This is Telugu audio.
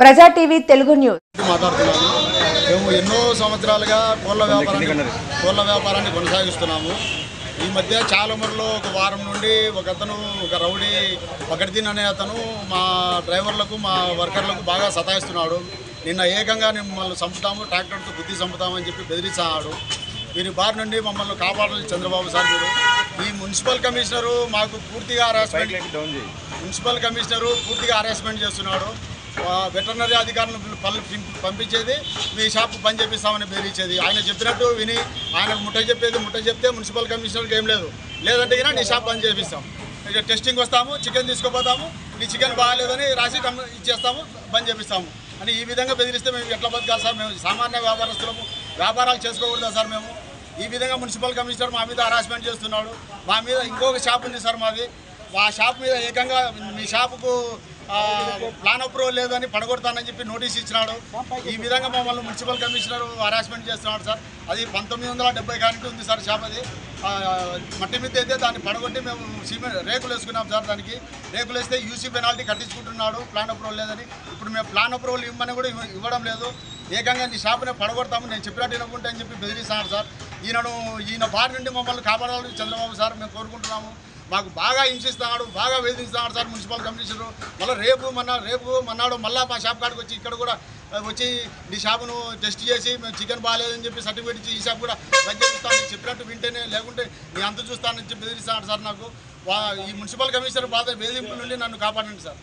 ప్రజా టీవీ తెలుగు న్యూస్ మాట్లాడుతున్నాము. మేము ఎన్నో సంవత్సరాలుగా కోళ్ళ వ్యాపారాన్ని కొనసాగిస్తున్నాము. ఈ మధ్య చాలమూరులో ఒక వారం నుండి ఒక రౌడీ పకడ్దీన్ అనే అతను మా డ్రైవర్లకు మా వర్కర్లకు బాగా సతాయిస్తున్నాడు. నిన్న ఏకంగా మమ్మల్ని చంపుతాము, ట్రాక్టర్తో గుద్ది చంపుతామని చెప్పి బెదిరించాడు. వీరి బారి నుండి మమ్మల్ని కాపాడాలి చంద్రబాబు సార్. మీరు ఈ మున్సిపల్ కమిషనరు మాకు పూర్తిగా హరాస్మెంట్ చేస్తున్నాడు. వెటర్నరీ అధికారులను పంపించేది మీ షాప్ పని చేపిస్తామని బెదిరించేది. ఆయన చెప్పినట్టు విని ఆయనకు ముట్ట చెప్తే మున్సిపల్ కమిషనర్కి ఏం లేదంటే కన్నా నీ షాప్ పని చేపిస్తాం. ఇక టెస్టింగ్ వస్తాము, చికెన్ తీసుకుపోతాము, నీ చికెన్ బాగాలేదని రాసి ఇచ్చేస్తాము, బంద్ చేపిస్తాము అని ఈ విధంగా బెదిరిస్తే మేము ఎట్లా బతకాలి సార్? మేము సామాన్య వ్యాపారస్తులము, వ్యాపారాలు చేసుకోకూడదా సార్? మేము ఈ విధంగా మున్సిపల్ కమిషనర్ మా మీద హరాస్మెంట్ చేస్తున్నాడు. మా మీద ఇంకొక షాప్ ఉంది సార్ మాది. ఆ షాప్ మీద ఏకంగా మీ షాపుకు ప్లాన్ అప్రూవల్ లేదని పడగొడతానని చెప్పి నోటీస్ ఇచ్చినాడు. ఈ విధంగా మమ్మల్ని మున్సిపల్ కమిషనర్ హరాస్మెంట్ చేస్తున్నాడు సార్. అది 1970 కానింటి ఉంది సార్ షాప్. అది మట్టి మీద అయితే దాన్ని పడగొట్టి మేము రేకులు వేసుకున్నాం సార్. దానికి రేకులు వేస్తే యూసీ పెనాల్టీ కట్టించుకుంటున్నాడు ప్లాన్ అప్రూవల్ లేదని. ఇప్పుడు మేము ప్లాన్ అప్రూవల్ ఇవ్వమని కూడా ఇవ్వడం లేదు. ఏకంగా నీ షాపునే పడగొడతాము, నేను చెప్పినట్టు వినకుంటే అని చెప్పి బెదిరిస్తున్నాడు సార్. ఈయన బారి నుండి మమ్మల్ని కాపాడాలని చంద్రబాబు సార్ మేము కోరుకుంటున్నాము. మాకు బాగా హింసిస్తున్నాడు, బాగా వేధిస్తున్నాడు సార్ మున్సిపల్ కమిషనరు. మళ్ళీ రేపు మన్నాడు మళ్ళీ మా షాప్ కాడికి వచ్చి ఇక్కడ కూడా వచ్చి నీ షాపును టెస్ట్ చేసి మేము చికెన్ బాగాలేదని చెప్పి సర్టిఫికేట్ ఇచ్చి ఈ షాప్ కూడా బంద్ చేపిస్తాను, చెప్పినట్టు వింటేనే, లేకుంటే నీ అంత చూస్తానని చెప్పి బెదిరిస్తున్నాడు సార్. నాకు ఈ మున్సిపల్ కమిషనర్ బాధ వేధింపుల నుండి నన్ను కాపాడండి సార్.